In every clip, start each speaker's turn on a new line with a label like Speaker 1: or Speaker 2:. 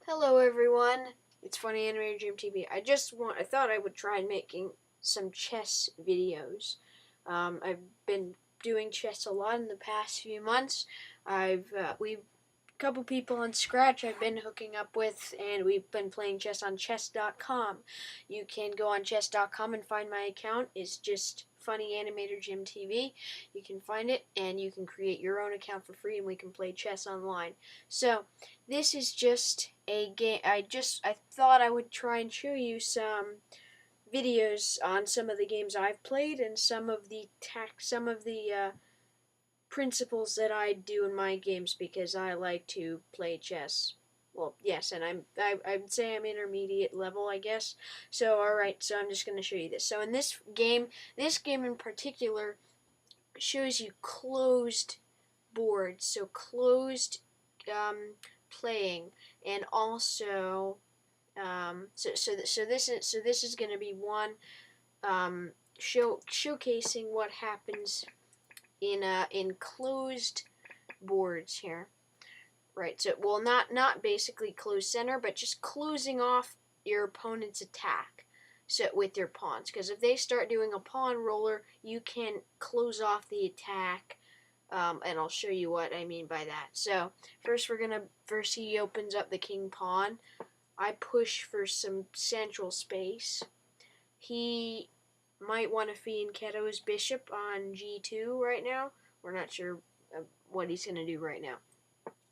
Speaker 1: Hello everyone, it's FunnyAnimatorJimTV. I thought I would try making some chess videos. I've been doing chess a lot in the past few months. We've a couple people on Scratch I've been hooking up with, and we've been playing chess on chess.com. You can go on chess.com and find my account. It's just FunnyAnimatorJimTV. You can find it, and you can create your own account for free, and we can play chess online. So, this is just a game. I thought I would try and show you some videos on some of the games I've played and some of the principles that I do in my games because I like to play chess. Well, yes, and I'd say I'm intermediate level, I guess. So, all right. So I'm just going to show you this. So in this game in particular shows you closed boards. So closed playing, and also this is going to be one showcasing what happens in closed boards here, right? So, well, not basically closed center, but just closing off your opponent's attack. So with your pawns, because if they start doing a pawn roller, you can close off the attack. And I'll show you what I mean by that. So first he opens up the king pawn. I push for some central space. He might want to fianchetto his bishop on g2 right now. We're not sure what he's going to do right now.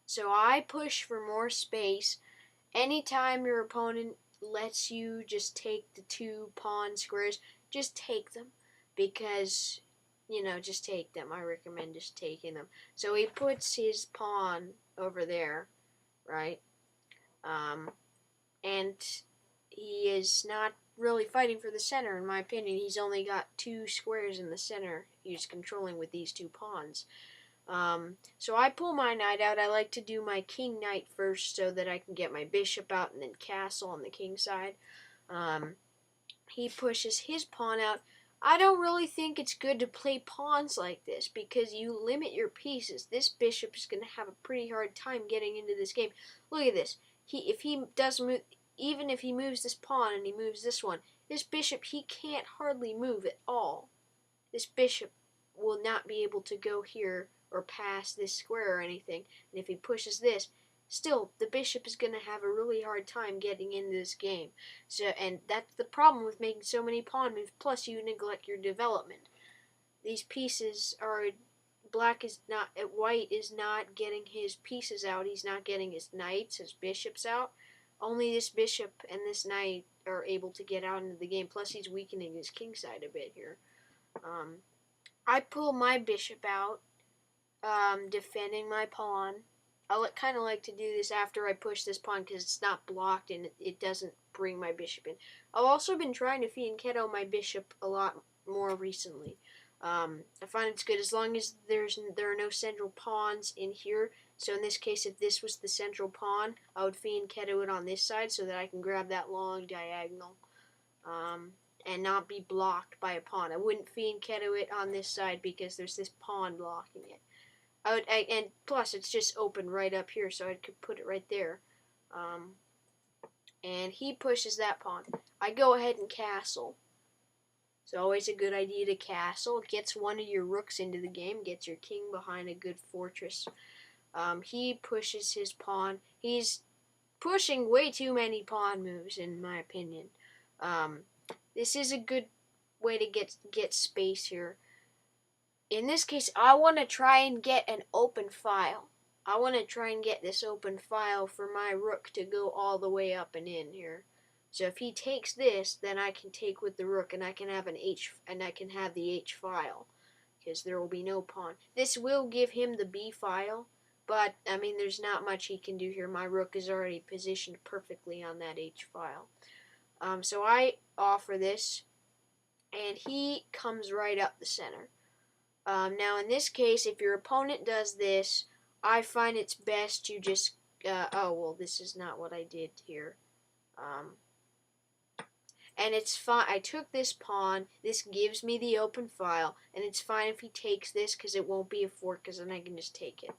Speaker 1: So I push for more space. Anytime your opponent lets you just take the two pawn squares, just take them. Because, just take them. I recommend just taking them. So he puts his pawn over there, right? And he is not really fighting for the center, in my opinion. He's only got two squares in the center he's controlling with these two pawns. So I pull my knight out. I like to do my king knight first so that I can get my bishop out and then castle on the king side. He pushes his pawn out. I don't really think it's good to play pawns like this because you limit your pieces. This bishop is going to have a pretty hard time getting into this game. Look at this. If he does move, even if he moves this pawn and he moves this one, this bishop, he can't hardly move at all. This bishop will not be able to go here or pass this square or anything. And if he pushes this, still the bishop is going to have a really hard time getting into this game. So, and that's the problem with making so many pawn moves. Plus, you neglect your development. These pieces are white is not getting his pieces out. He's not getting his knights, his bishops out. Only this bishop and this knight are able to get out into the game. Plus, he's weakening his king side a bit here. I pull my bishop out, defending my pawn. I kind of like to do this after I push this pawn because it's not blocked and it doesn't bring my bishop in. I've also been trying to fianchetto my bishop a lot more recently. I find it's good as long as there are no central pawns in here. So in this case, if this was the central pawn, I would fianchetto it on this side so that I can grab that long diagonal and not be blocked by a pawn. I wouldn't fianchetto it on this side because there's this pawn blocking it. And plus it's just open right up here, so I could put it right there. And he pushes that pawn. I go ahead and castle. It's always a good idea to castle. It gets one of your rooks into the game, gets your king behind a good fortress. He pushes his pawn. He's pushing way too many pawn moves, in my opinion. This is a good way to get space here. In this case, I want to try and get an open file. I want to try and get this open file for my rook to go all the way up and in here. So if he takes this, then I can take with the rook, and I can have the H file, because there will be no pawn. This will give him the B file, but I mean, there's not much he can do here. My rook is already positioned perfectly on that H file. So I offer this, and he comes right up the center. Now in this case, if your opponent does this, I find it's best to just, oh, well, this is not what I did here. And it's fine. I took this pawn. This gives me the open file, and it's fine if he takes this because it won't be a fork, because then I can just take it.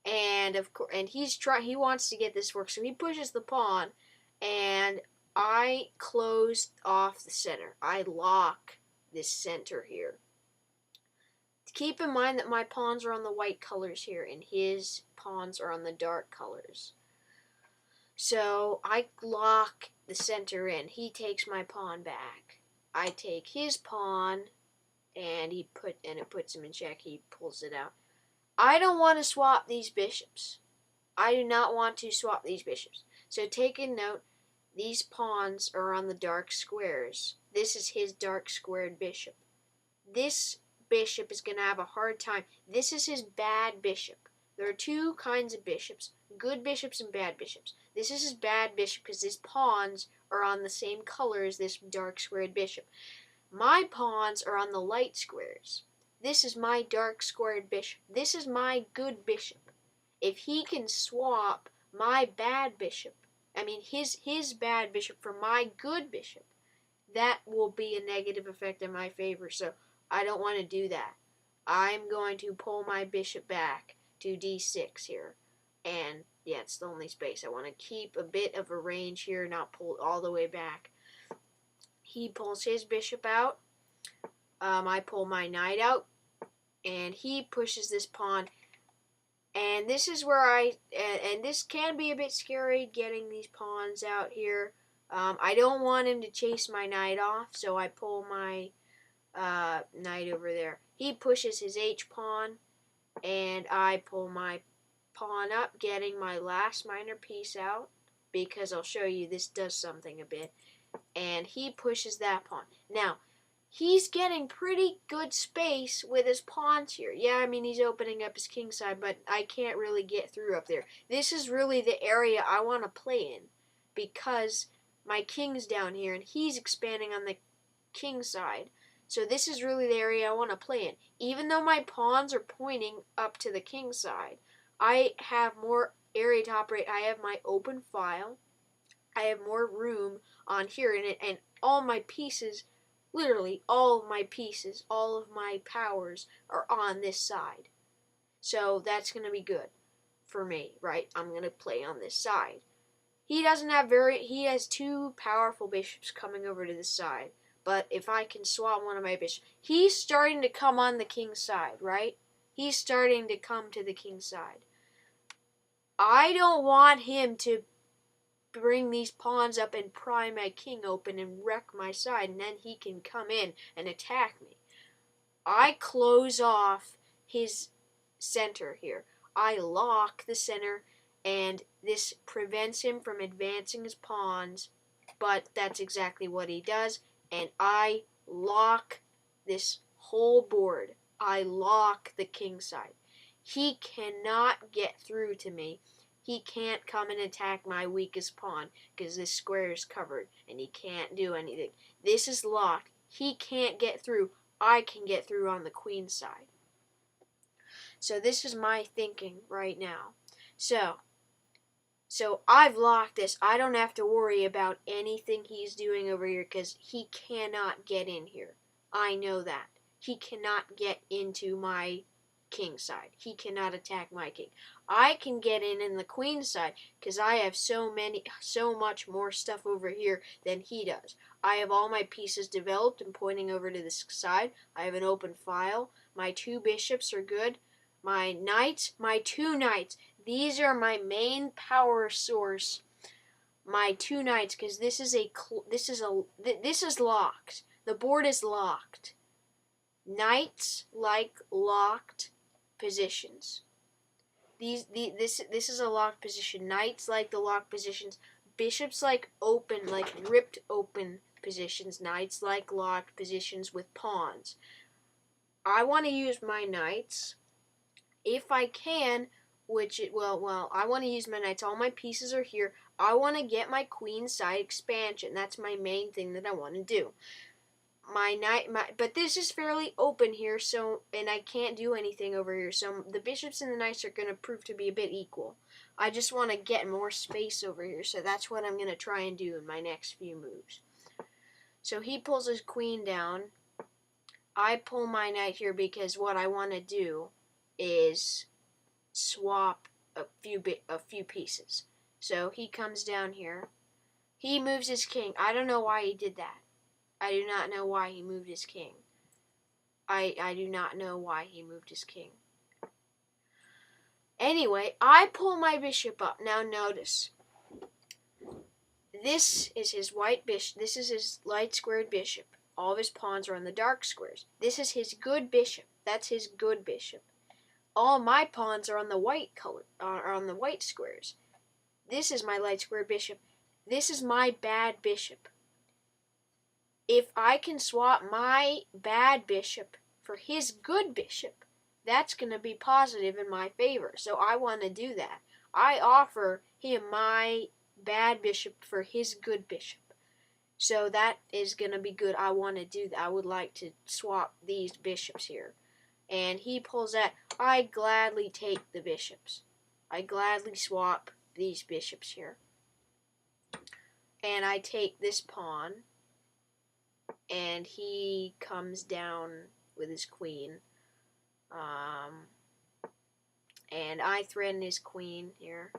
Speaker 1: and of course, and he wants to get this work, so he pushes the pawn, and I close off the center. I lock this center here. Keep in mind that my pawns are on the white colors here, and his pawns are on the dark colors. So I lock the center in. He takes my pawn back. I take his pawn, and it puts him in check. He pulls it out. I don't want to swap these bishops. I do not want to swap these bishops. So take a note, these pawns are on the dark squares. This is his dark squared bishop. This bishop is going to have a hard time. This is his bad bishop. There are two kinds of bishops, good bishops and bad bishops. This is his bad bishop because his pawns are on the same color as this dark squared bishop. My pawns are on the light squares. This is my dark squared bishop. This is my good bishop. If he can swap my bad bishop, his bad bishop for my good bishop, that will be a negative effect in my favor. So I don't want to do that. I'm going to pull my bishop back to d6 here. And yeah, it's the only space. I want to keep a bit of a range here, not pull all the way back. He pulls his bishop out. I pull my knight out. And he pushes this pawn. And this is where and this can be a bit scary, getting these pawns out here. I don't want him to chase my knight off, so I pull my knight over there. He pushes his h-pawn, and I pull my pawn up, getting my last minor piece out, because I'll show you this does something a bit. And he pushes that pawn. Now, he's getting pretty good space with his pawns here. Yeah, he's opening up his king side, but I can't really get through up there. This is really the area I want to play in, because my king's down here, and he's expanding on the king side. So this is really the area I want to play in. Even though my pawns are pointing up to the king side, I have more area to operate. I have my open file. I have more room on here in it, and all my pieces, literally all of my pieces, all of my powers are on this side. So that's going to be good for me, right? I'm going to play on this side. He has two powerful bishops coming over to this side. But if I can swap one of my bishops, he's starting to come on the king's side, right? He's starting to come to the king's side. I don't want him to bring these pawns up and pry my king open and wreck my side, and then he can come in and attack me. I close off his center here. I lock the center, and this prevents him from advancing his pawns, but that's exactly what he does. And I lock this whole board. I lock the king side. He cannot get through to me. He can't come and attack my weakest pawn because this square is covered and he can't do anything. This is locked. He can't get through. I can get through on the queen side. So this is my thinking right now. So I've locked this. I don't have to worry about anything he's doing over here because he cannot get in here. I know that. He cannot get into my king side. He cannot attack my king. I can get in the queen side because I have so much more stuff over here than he does. I have all my pieces developed and pointing over to this side. I have an open file. My two bishops are good. My knights, my two knights. These are my main power source. My two knights, because this is locked. The board is locked. Knights like locked positions. This is a locked position. Knights like the locked positions. Bishops like open, like ripped open positions. Knights like locked positions with pawns. I want to use my knights if I can. I want to use my knights. All my pieces are here. I want to get my queen side expansion. That's my main thing that I want to do. But this is fairly open here, and I can't do anything over here. So the bishops and the knights are going to prove to be a bit equal. I just want to get more space over here, so that's what I'm going to try and do in my next few moves. So he pulls his queen down. I pull my knight here because what I want to do is swap a few pieces. So he comes down here. He moves his king. I don't know why he did that. I do not know why he moved his king. I do not know why he moved his king. Anyway, I pull my bishop up. Now notice. This is his white bishop. This is his light squared bishop. All of his pawns are on the dark squares. This is his good bishop. That's his good bishop. All my pawns are on the white color, are on the white squares. This is my light squared bishop. This is my bad bishop. If I can swap my bad bishop for his good bishop, that's going to be positive in my favor. So I want to do that. I offer him my bad bishop for his good bishop. So that is going to be good. I want to do that. I would like to swap these bishops here. And he pulls that. I gladly take the bishops. I gladly swap these bishops here. And I take this pawn. And he comes down with his queen. And I threaten his queen here.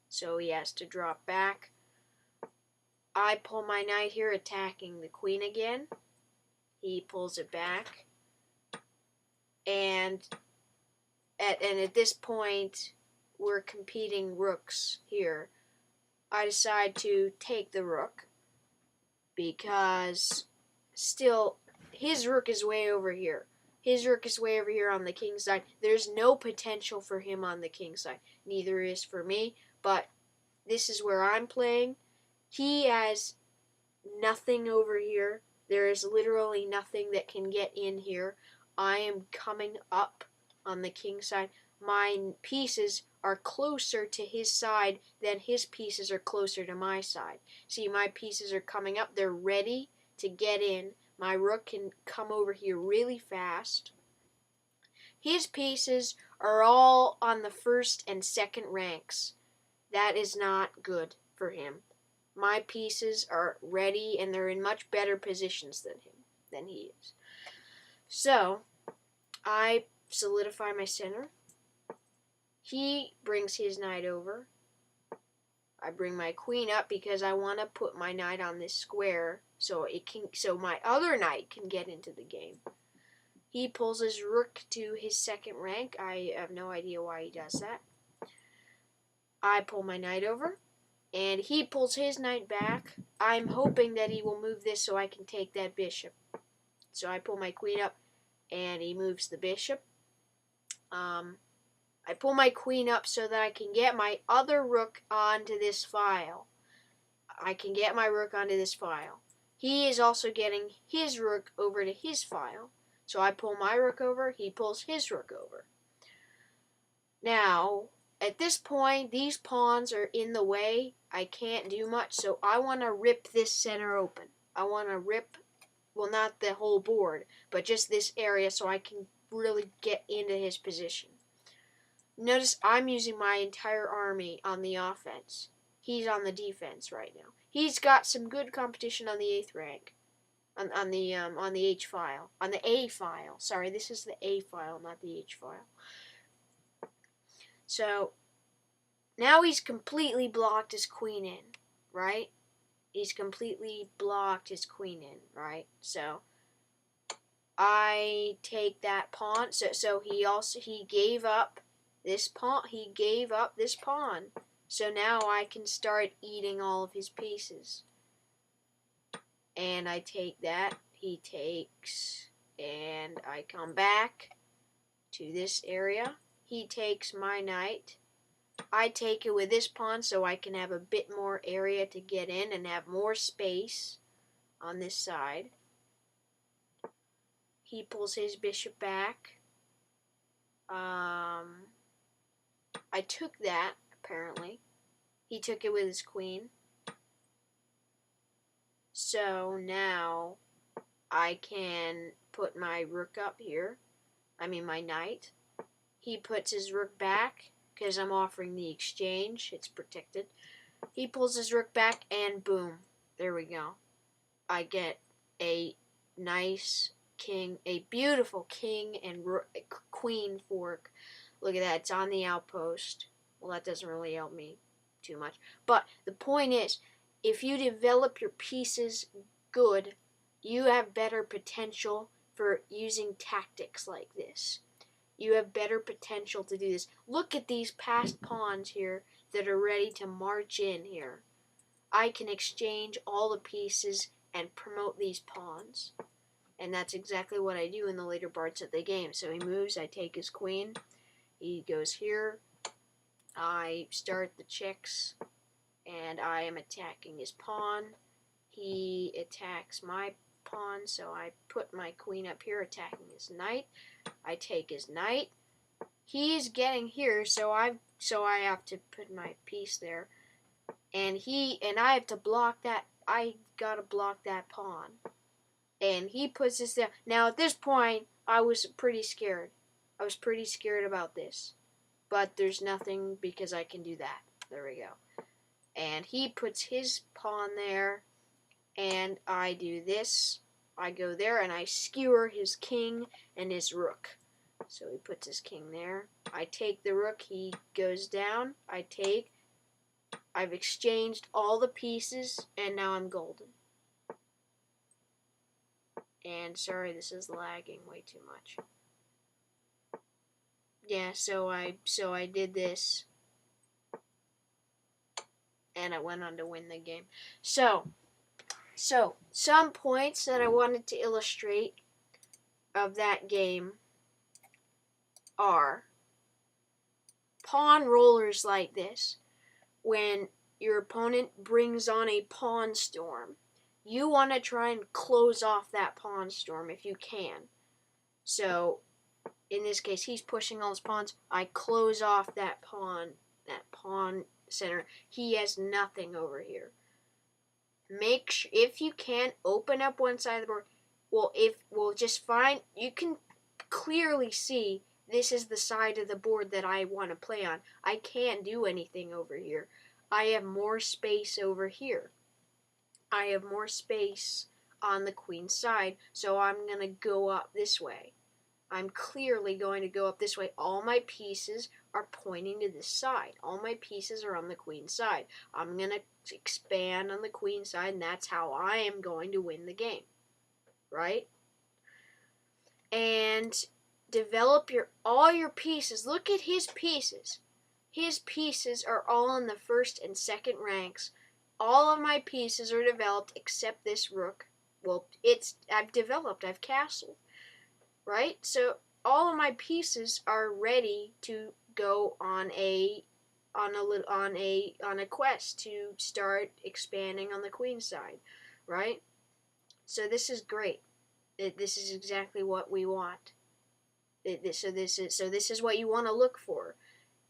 Speaker 1: So he has to drop back. I pull my knight here, attacking the queen again. He pulls it back. And at this point, we're competing rooks here. I decide to take the rook. Because still, his rook is way over here. His rook is way over here on the king's side. There's no potential for him on the king's side. Neither is for me. But this is where I'm playing. He has nothing over here. There is literally nothing that can get in here. I am coming up on the king's side. My pieces are closer to his side than his pieces are closer to my side. See, my pieces are coming up. They're ready to get in. My rook can come over here really fast. His pieces are all on the first and second ranks. That is not good for him. My pieces are ready and they're in much better positions than he is. So, I solidify my center. He brings his knight over. I bring my queen up because I want to put my knight on this square so my other knight can get into the game. He pulls his rook to his second rank. I have no idea why he does that. I pull my knight over. And he pulls his knight back. I'm hoping that he will move this so I can take that bishop. So I pull my queen up, and he moves the bishop. I pull my queen up so that I can get my other rook onto this file. I can get my rook onto this file. He is also getting his rook over to his file. So I pull my rook over, he pulls his rook over. Now, at this point, these pawns are in the way. I can't do much, so I want to rip this center open. I want to rip, well, not the whole board, but just this area so I can really get into his position. Notice I'm using my entire army on the offense. He's on the defense right now. He's got some good competition on the 8th rank. On the H file. On the A file. Sorry, this is the A file, not the H file. So, now he's completely blocked his queen in, right? He's completely blocked his queen in, right? So, I take that pawn. So he gave up this pawn. He gave up this pawn. So now I can start eating all of his pieces. And I take that. He takes, and I come back to this area. He takes my knight. I take it with this pawn so I can have a bit more area to get in and have more space on this side. He pulls his bishop back. I took that, apparently. He took it with his queen. So now I can put my rook up here. I mean my knight. He puts his rook back because I'm offering the exchange. It's protected. He pulls his rook back and boom. There we go. I get a nice king, a beautiful king and queen fork. Look at that. It's on the outpost. Well, that doesn't really help me too much. But the point is, if you develop your pieces good, you have better potential for using tactics like this. You have better potential to do this. Look at these passed pawns here that are ready to march in here. I can exchange all the pieces and promote these pawns. And that's exactly what I do in the later parts of the game. So he moves, I take his queen. He goes here. I start the checks, and I am attacking his pawn. He attacks my pawn, so I put my queen up here attacking his knight. I take his knight. He's getting here, so I have to put my piece there. And I have to block that. I gotta block that pawn. And he puts this there. Now at this point, I was pretty scared. I was pretty scared about this. But there's nothing because I can do that. There we go. And he puts his pawn there. And I do this. I go there and I skewer his king and his rook. So he puts his king there. I take the rook. He goes down. I take. I've exchanged all the pieces. And now I'm golden. And sorry, this is lagging way too much. Yeah, so I did this. And I went on to win the game. So some points that I wanted to illustrate of that game are pawn rollers like this. When your opponent brings on a pawn storm, you want to try and close off that pawn storm if you can. So in this case, he's pushing all his pawns. I close off that pawn center. He has nothing over here. Make sure, if you can, open up one side of the board. Well, just fine. You can clearly see this is the side of the board that I want to play on. I can't do anything over here. I have more space over here. I have more space on the queen's side, so I'm going to go up this way. I'm clearly going to go up this way. All my pieces are pointing to this side. All my pieces are on the queen's side. I'm going to expand on the queen's side, and that's how I am going to win the game. Right? And develop all your pieces. Look at his pieces. His pieces are all in the first and second ranks. All of my pieces are developed except this rook. Well, I've developed. I've castled. Right? So all of my pieces are ready to go on a quest to start expanding on the queen's side, right? So this is great. This is exactly what we want. So this is what you want to look for.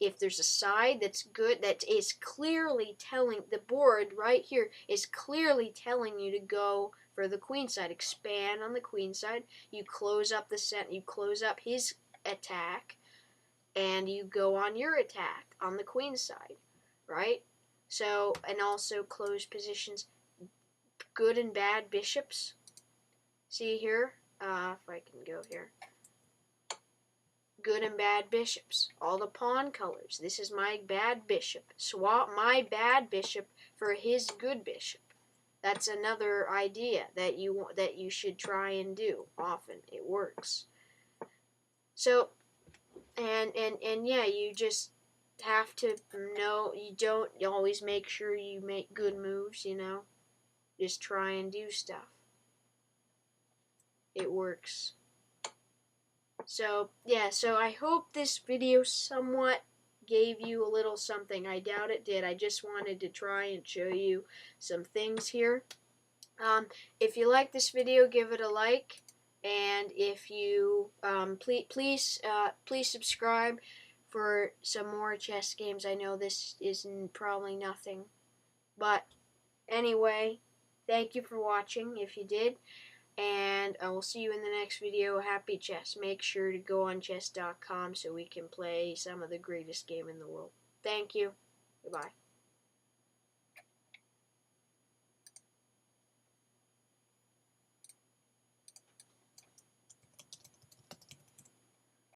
Speaker 1: If there's a side that's good, that is clearly telling, the board right here is clearly telling you to go for the queen side. Expand on the queen side. You close up you close up his attack, and you go on your attack on the queen side, right? So, and also close positions, good and bad bishops. See here, if I can go here. Good and bad bishops. All the pawn colors. This is my bad bishop. Swap my bad bishop for his good bishop. That's another idea that you should try and do often. It works. So, and yeah, you just have to know. You don't always make sure you make good moves. You know, just try and do stuff. It works. So, yeah, so I hope this video somewhat gave you a little something. I doubt it did. I just wanted to try and show you some things here. If you like this video, give it a like. And if you, please subscribe for some more chess games. I know this is probably nothing. But anyway, thank you for watching if you did. And I will see you in the next video. Happy chess. Make sure to go on chess.com so we can play some of the greatest game in the world. Thank you. Goodbye.